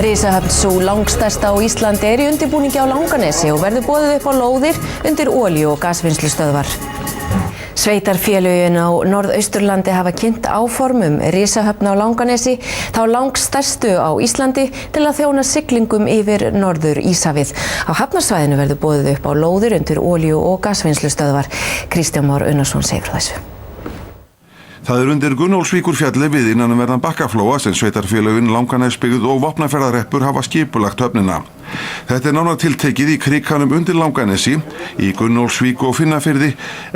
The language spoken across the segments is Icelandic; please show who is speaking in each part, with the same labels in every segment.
Speaker 1: Risahöfn sú langstærsta á Íslandi í undirbúningi á Langanesi og verður boðið upp á lóðir undir olíu- og gasvinnslustöðvar. Sveitarfélögin á Norðausturlandi hafa kynnt áform risahöfn á Langanesi, þá langstærstu á Íslandi, til að þjóna siglingum yfir Norður-Íshafið. Á hafnarsvæðinu verður boðið upp á lóðir undir olíu- og gasvinnslustöðvar. Kristján Már Unnarsson segir frá þessu.
Speaker 2: Það undir Gunnólfsvíkurfjalli við innanverðan Bakkaflóa sem sveitarfélögin Langanesbyggð og Vopnafjarðarhreppur hafa skipulagt höfnina. Þetta nánar tiltekið í krikanum undir Langanesi, í Gunnólfsvík og Finnafirði,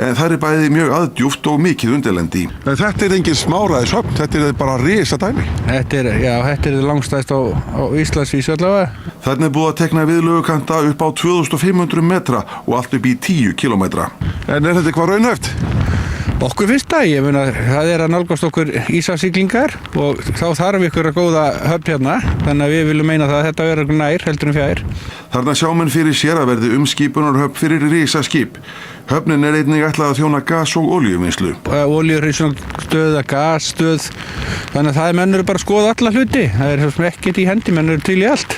Speaker 2: en það bæði mjög aðdjúpt og mikið undirlendi. Þetta engin smáræðishöfn, þetta bara risadæmi.
Speaker 3: Þetta langstæst á Íslandsvísu allavega.
Speaker 2: Þarna búið að tekna viðlögukanta upp á 2500 metra og allt upp í 10 kilometra. En þetta eitthvað raunhæft?
Speaker 3: Okkur finnst það, ég meina, það að nálgast okkur ísafsiglingar og þá þarf ykkur að góða höfn hérna, þannig að við viljum meina það að þetta verður nær heldur en fjær.
Speaker 2: Þarna sjá menn fyrir sér að verði umskipunarhöfn fyrir risaskip. Höfnin einnig ætlað að þjóna gas- og olíuvinnslu.
Speaker 3: Olíuhreinsunarstöð, gasstöð, þannig að það mennur bara að skoða alla hluti. Það ekkert í hendi, mennur til í allt.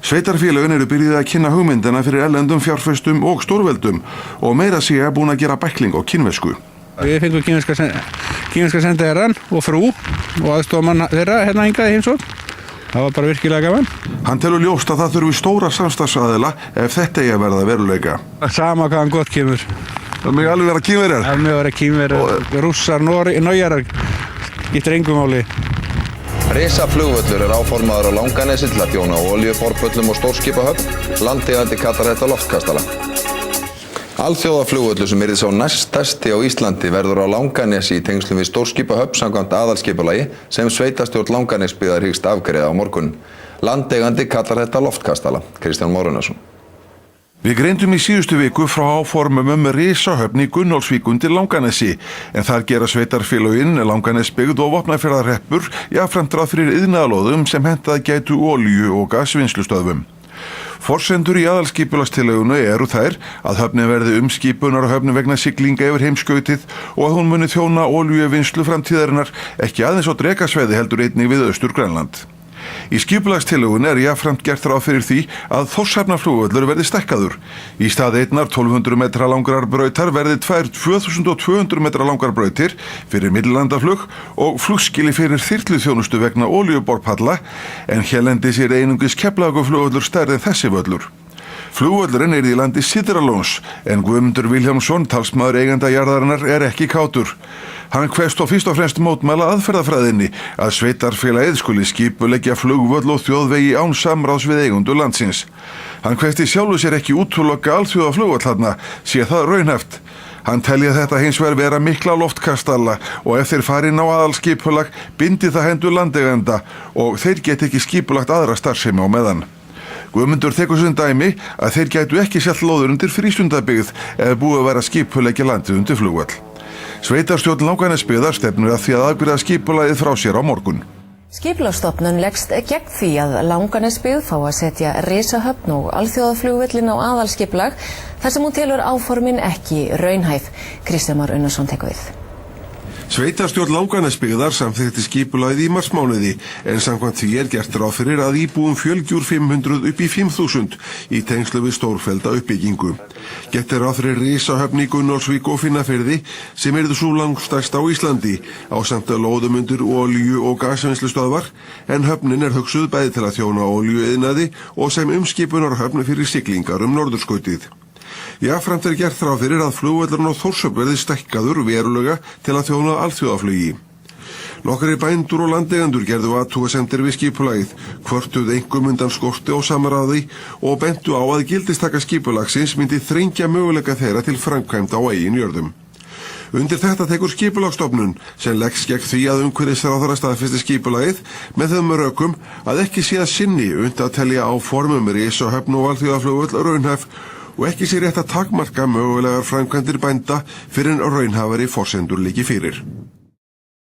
Speaker 2: Sveitarfélögin byrjuð að kynna hugmyndina fyrir erlendum fjárfestum og stórveldum og meira sé búin að gera bækling á kínversku.
Speaker 3: Við fengum kínverska sendiherrann og frú og aðstofamann þeirra hérna hingað í heimsókn. Það var bara virkilega gaman.
Speaker 2: Hann telur ljóst að það þurfi stóra samstarfsaðila ef þetta að verða veruleika.
Speaker 3: Sama hvaðan gott kemur.
Speaker 2: Það megi alveg vera Kínverjar?
Speaker 3: Það megi vera Kínverjar, Rússar, Norjarar, skiptir engu máli.
Speaker 4: Risaflugvöllur áformaður á Langanesi til að þjóna olíuborpöllum og stórskipahöfn. Landeigandi kallar þetta loftkastala. Alþjóðaflugvöllur sem yrði sá næststærsti á Íslandi verður á Langanesi í tengslum við stórskipahöfn samkvæmt aðalskipulagi sem sveitarstjórn Langanesbyggðar hyggst afgreiða á morgun. Landeigandi kallar þetta loftkastala. Kristján Már Unnarsson.
Speaker 2: Við greindum í síðustu viku frá áformum risahöfn í Gunnólfsvík undir Langanesi, en þar gera sveitarfélögin Langanesbyggð og Vopnafjarðarhreppur jafnframt ráð fyrir iðnaðarlóðum sem hentað gætu olíu- og gasvinnslustöðvum. Forsendur í aðalskipulagstillögunni eru þær að höfnin verði umskipunarhöfn vegna siglinga yfir heimskautið og að hún muni þjóna olíuvinnslu framtíðarinnar ekki aðeins á Drekasvæði heldur einnig við Austur-Grænland. Í skipulagstillögunni jafnframt gert ráð fyrir því að Þórshafnarflugvöllur verði stækkaður. Í stað einnar 1200 metra langrar brautar verði tvær 2200 metra langar brautir fyrir millilandaflug og flugskili fyrir þyrluþjónustu vegna olíuborpalla, en hérlendis einungis Keflavíkurflugvöllur stærri en þessi völlur. Flugvöllurinn í landi Syðralóns, en Guðmundur Vilhjálmsson, talsmaður eiganda jarðarinnar, ekki kátur. Hann kveðst fyrst og fremst mótmæla aðferðafræðinni að sveitarfélagið skuli skipuleggja flugvöll og þjóðvegi án samráðs við eigendur landsins. Hann kveðst í sjálfu sér ekki útiloka alþjóðaflugvöll þarna, sé það raunhæft. Hann telji þetta hins vegar vera mikla loftkastala og ef þeir fari inn á aðalskipulag bindi það hendur landeigenda og þeir geti ekki skipulagt aðra starfsemi á meðan. Guðmundur tekur sem dæmi að þeir gætu ekki selt lóður undir frístundabyggð ef búið að vera skipuleggja landið undir flugvöll. Sveitarstjórn Langanesbyggðar stefnir að því að afgreiða skipulagið frá sér á morgun.
Speaker 1: Skipulagsstofnun leggst gegn því að Langanesbyggð fá að setja risahöfn og alþjóðaflugvöllin á aðalskipulag þar sem hún telur áformin ekki raunhæf. Kristján Már Unnarsson tekur við.
Speaker 2: Sveitarstjórn Langanesbyggðar samþykkti skipulagið í marsmánuði, en samkvæmt því gert ráð fyrir að íbúum fjölgi úr 500 upp í 5000 í tengslu við stórfellda uppbyggingu. Gert ráð fyrir risahöfn í Gunnólfsvík og Finnafirði sem yrði svo langstærst á Íslandi ásamt að lóðum undir olíu- og gasvinnslustöðvar, en höfnin hugsuð bæði til að þjóna olíuiðnaði og sem umskipunarhöfn fyrir siglingar norðurskautið. Jafnframt gert ráð fyrir að flugvöllurinn á Þórshöfn verði stækkaður verulega til að þjóna alþjóðaflugi. Nokkrir bændur og landeigendur gerðu athugasemdir við skipulagið, kvörtuðu einkum undan skorti og samráði og bentu á að gildistaka skipulagsins myndi þrengja möguleika þeirra til framkvæmda á eigin jörðum. Undir þetta tekur skipulagsstofnun sem leggst gegn því að umhverfisráðherra staðfesti skipulagið með þeim rökum að ekki sé að sinni unnt að telja áform risahöfn og alþjóðaflugvöll raunhæf og ekki sé rétt að takmarka mögulegar framkvæmdir bænda fyrir en raunhæfari forsendur liggi fyrir.